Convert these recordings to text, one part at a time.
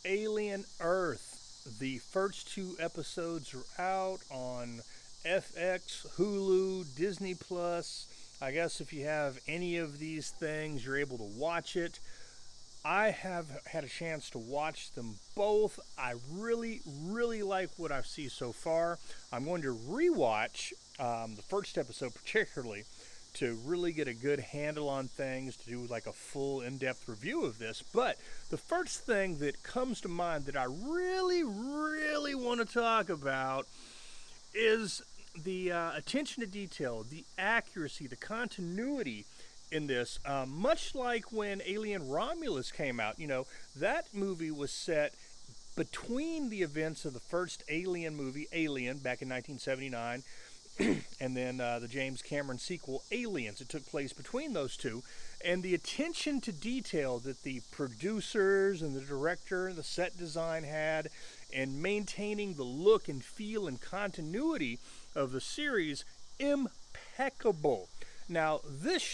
Alien Earth. The first two episodes are out on FX, Hulu, Disney Plus. I guess if you have any of these things, you're able to watch it. I have had a chance to watch them both. I really like what I've seen so far. I'm going to rewatch the first episode particularly to really get a good handle on things, to do like a full in-depth review of this. But the first thing that comes to mind that I really want to talk about is the attention to detail, the accuracy, the continuity in this. Much like when Alien Romulus came out, that movie was set between the events of the first Alien movie, Alien, back in 1979, and then the James Cameron sequel, Aliens. It took place between those two. And the attention to detail that the producers and the director and the set design had in maintaining the look and feel and continuity of the series, impeccable. Now, this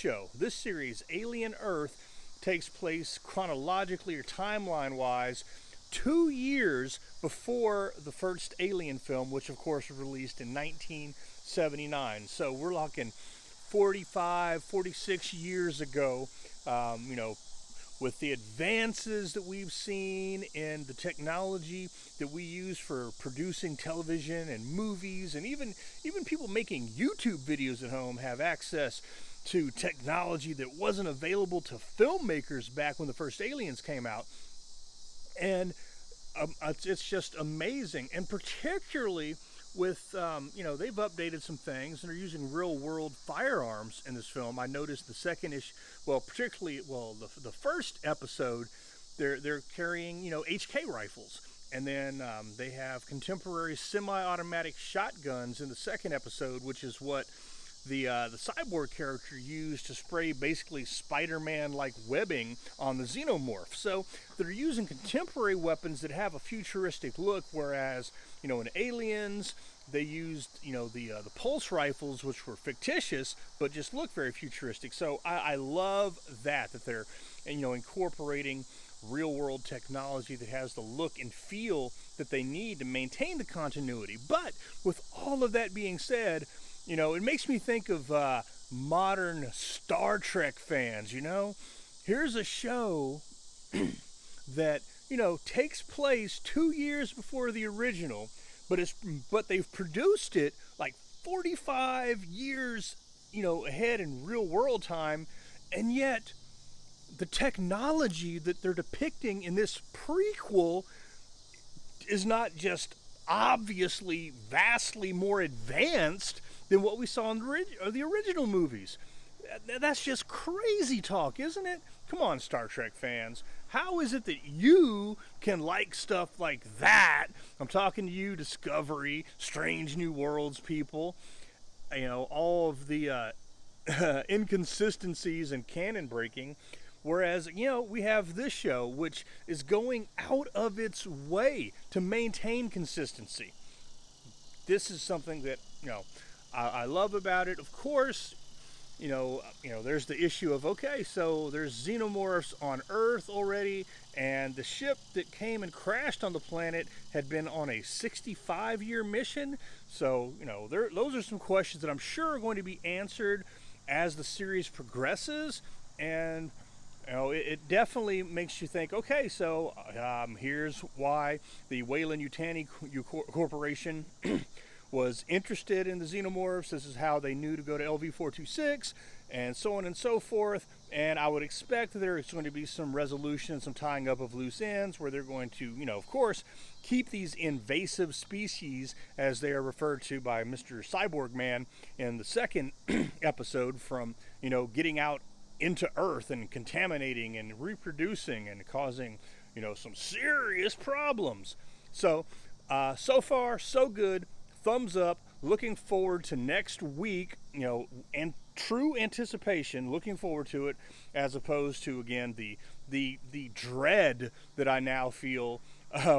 series, Alien Earth, takes place chronologically or timeline-wise 2 years before the first Alien film, which of course was released in 1979. So we're talking 45, 46 years ago, with the advances that we've seen in the technology that we use for producing television and movies, and even people making YouTube videos at home have access to technology that wasn't available to filmmakers back when the first Aliens came out. And it's just amazing, and particularly with they've updated some things and are using real world firearms in this film. I noticed the second issue, the first episode, they're carrying HK rifles, and then they have contemporary semi-automatic shotguns in the second episode, which is what the cyborg character used to spray basically Spider-Man-like webbing on the xenomorph. So they're using contemporary weapons that have a futuristic look, whereas in Aliens they used the pulse rifles, which were fictitious but just look very futuristic. So I love that they're incorporating real-world technology that has the look and feel that they need to maintain the continuity. But with all of that being said, it makes me think of modern Star Trek fans. Here's a show that takes place 2 years before the original, but they've produced it like 45 years ahead in real world time, and yet the technology that they're depicting in this prequel is not just obviously vastly more advanced than what we saw in the original movies. That's just crazy talk, isn't it? Come on, Star Trek fans. How is it that you can like stuff like that? I'm talking to you, Discovery, Strange New Worlds people. All of the inconsistencies and canon breaking. Whereas, we have this show, which is going out of its way to maintain consistency. This is something that, I love about it. Of course, there's the issue of, okay, so there's xenomorphs on Earth already, and the ship that came and crashed on the planet had been on a 65-year mission. So, those are some questions that I'm sure are going to be answered as the series progresses, and it definitely makes you think, okay, so here's why the Weyland-Yutani Corporation was interested in the xenomorphs. This is how they knew to go to LV-426, and so on and so forth. And I would expect that there is going to be some resolution, some tying up of loose ends, where they're going to, of course, keep these invasive species, as they are referred to by Mr. Cyborg Man in the second episode, from, getting out into Earth and contaminating and reproducing and causing, some serious problems. So, so far, so good. Thumbs up. Looking forward to next week, and true anticipation, looking forward to it, as opposed to, again, the dread that I now feel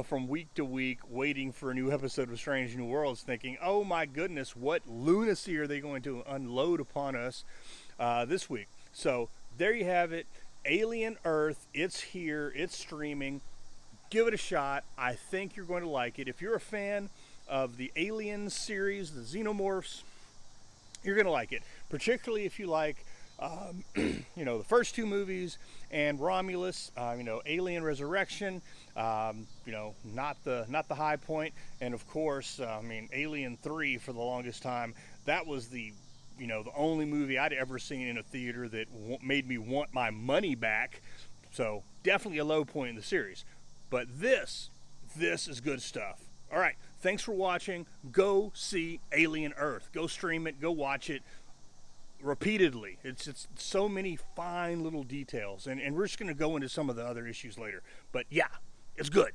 from week to week, waiting for a new episode of Strange New Worlds, thinking, oh my goodness, what lunacy are they going to unload upon us this week? So there you have it. Alien Earth. It's here. It's streaming. give it a shot. I think you're going to like it. If you're a fan of the Alien series, the Xenomorphs, you're going to like it. Particularly if you like, the first two movies and Romulus, Alien Resurrection, not the high point, and of course, Alien 3 for the longest time. That was the only movie I'd ever seen in a theater that made me want my money back. So definitely a low point in the series. But this is good stuff. All right, thanks for watching. Go see Alien Earth. Go stream it. Go watch it repeatedly. It's so many fine little details. And we're just going to go into some of the other issues later. But yeah, it's good.